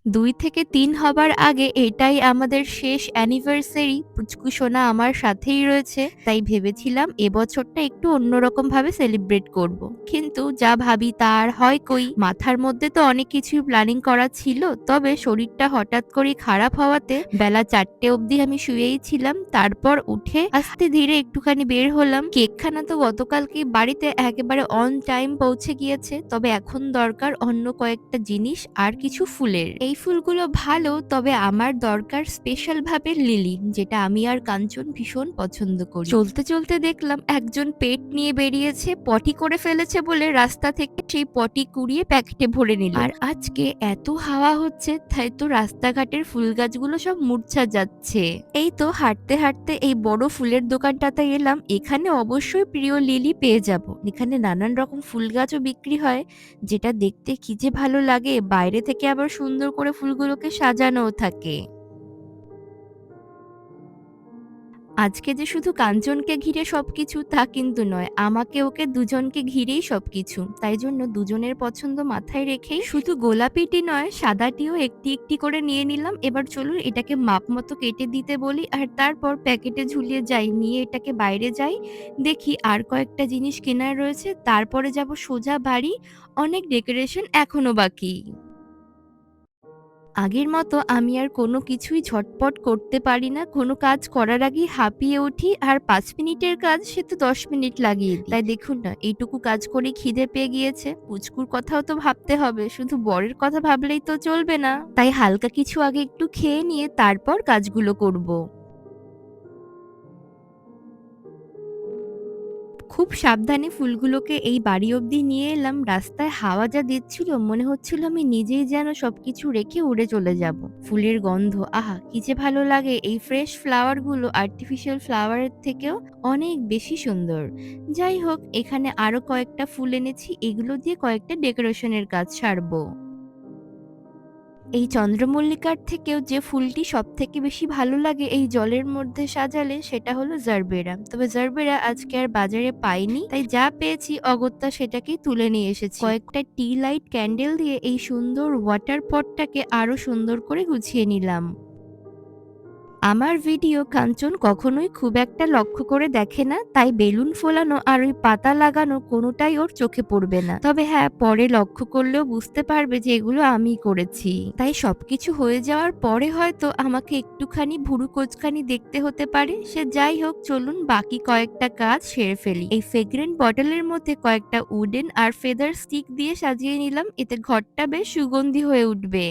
২ থেকে ৩ হবার আগে এটাই আমাদের শেষ অ্যানিভার্সারি। পুচকু সোনা আমার সাথেই রয়েছে। তাই ভেবেছিলাম এবছরটা একটু অন্যরকম ভাবে সেলিব্রেট করব। কিন্তু যা ভাবি তা আর হয় কই। মাথার মধ্যে তো অনেক কিছুই প্ল্যানিং করা ছিল। তবে শরীরটা হঠাৎ করেই খারাপ হওয়াতে বেলা ৪টে অবধি আমি শুয়েই ছিলাম। তারপর উঠে আস্তে ধীরে একটুখানি বের হলাম। কেকখানা তো গতকালকেই বাড়িতে একেবারে অন টাইম পৌঁছে গিয়েছে। তবে এখন দরকার অন্য কয়েকটা জিনিস আর কিছু ফুলের। এই ফুলগুলো ভালো, তবে আমার দরকার স্পেশাল ভাবে লিলি, যেটা আমি আর কাঞ্চন ভীষণ পছন্দ করি। চলতে চলতে দেখলাম একজন পেট নিয়ে বেরিয়েছে, পটি করে ফেলেছে বলে রাস্তা থেকে সেই পটি কুড়িয়ে প্যাকেটে ভরে নিল। আর আজকে এত হাওয়া হচ্ছে, তাই তো রাস্তাঘাটের ফুল গাছগুলো সব মূর্ছা যাচ্ছে। এই তো হাঁটতে হাঁটতে এই বড় ফুলের দোকানটাতে এলাম। এখানে অবশ্যই প্রিয় লিলি পেয়ে যাব। এখানে নানান রকম ফুল গাছও বিক্রি হয়, যেটা দেখতে কি যে ভালো লাগে। বাইরে থেকে আবার সুন্দর করে ফুলগুলোকে সাজানোও থাকে। আজকে যে শুধু কাঞ্চনকে ঘিরে সবকিছু তা কিন্তু নয়, আমাকে ওকে দুজনকে ঘিরেই সবকিছু। তাই জন্য দুজনের পছন্দ মাথায় রেখেই শুধু গোলাপিটি নয়, সাদাটিও একটি একটি করে নিয়ে নিলাম। এবার চলুন এটাকে মাপ মতো কেটে দিতে বলি, আর তারপর প্যাকেটে ঝুলিয়ে যাই, নিয়ে এটাকে বাইরে যাই। দেখি আর কয়েকটা জিনিস কেনার রয়েছে, তারপরে যাব সোজা বাড়ি। অনেক ডেকোরেশন এখনো বাকি। আগের মতো আমি আর কোনো কিছুই ঝটপট করতে পারি না। কোনো কাজ করার আগেই হাঁপিয়ে উঠি, আর ৫ মিনিটের কাজ সে তো ১০ মিনিট লাগিয়ে দিই। তাই দেখুন না, এইটুকু কাজ করেই খিদে পেয়ে গিয়েছে। পুচকুর কথাও তো ভাবতে হবে, শুধু বরের কথা ভাবলেই তো চলবে না। তাই হালকা কিছু আগে একটু খেয়ে নিয়ে তারপর কাজগুলো করব। খুব সাবধানে ফুলগুলোকে এই বাড়ি অব্দি নিয়ে এলাম। রাস্তায় হাওয়া যা দিচ্ছিল, মনে হচ্ছিল আমি নিজেই যেন সবকিছু রেখে উড়ে চলে যাব। ফুলের গন্ধ, আহা কি যে ভালো লাগে। এই ফ্রেশ ফ্লাওয়ার গুলো আর্টিফিশিয়াল ফ্লাওয়ারের থেকেও অনেক বেশি সুন্দর। যাই হোক, এখানে আরো কয়েকটা ফুল এনেছি, এগুলো দিয়ে কয়েকটা ডেকোরেশনের কাজ সারবো। এই চন্দ্রমল্লিকার থেকেও যে ফুলটি সবথেকে বেশি ভালো লাগে এই জলের মধ্যে সাজালে, সেটা হলো জারবেরা। তবে জারবেরা আজকে আর বাজারে পাইনি, তাই যা পেয়েছি অগত্যা সেটাকেই তুলে নিয়ে এসেছি। কয়েকটা টি লাইট ক্যান্ডেল দিয়ে এই সুন্দর ওয়াটার পটটাকে আরো সুন্দর করে গুছিয়ে নিলাম। আমার ভিডিও কাঞ্চন কখনোই খুব একটা লক্ষ্য করে দেখে না, তাই বেলুন ফোলানো আর ওই পাতা লাগানো কোনোটাই ওর চোখে পড়বে না। তবে হ্যাঁ, পরে লক্ষ্য করলেও বুঝতে পারবে যে এগুলো আমিই করেছি। তাই সবকিছু হয়ে যাওয়ার পরে হয়তো আমাকে একটুখানি ভুরু কোঁচকানি দেখতে হতে পারে। সে যাই হোক, চলুন বাকি কয়েকটা কাজ সেরে ফেলি। এই ফ্রেগ্রেন্ট বটলের মধ্যে কয়েকটা উডেন আর ফেদার স্টিক দিয়ে সাজিয়ে নিলাম, এতে ঘরটা বেশ সুগন্ধি হয়ে উঠবে।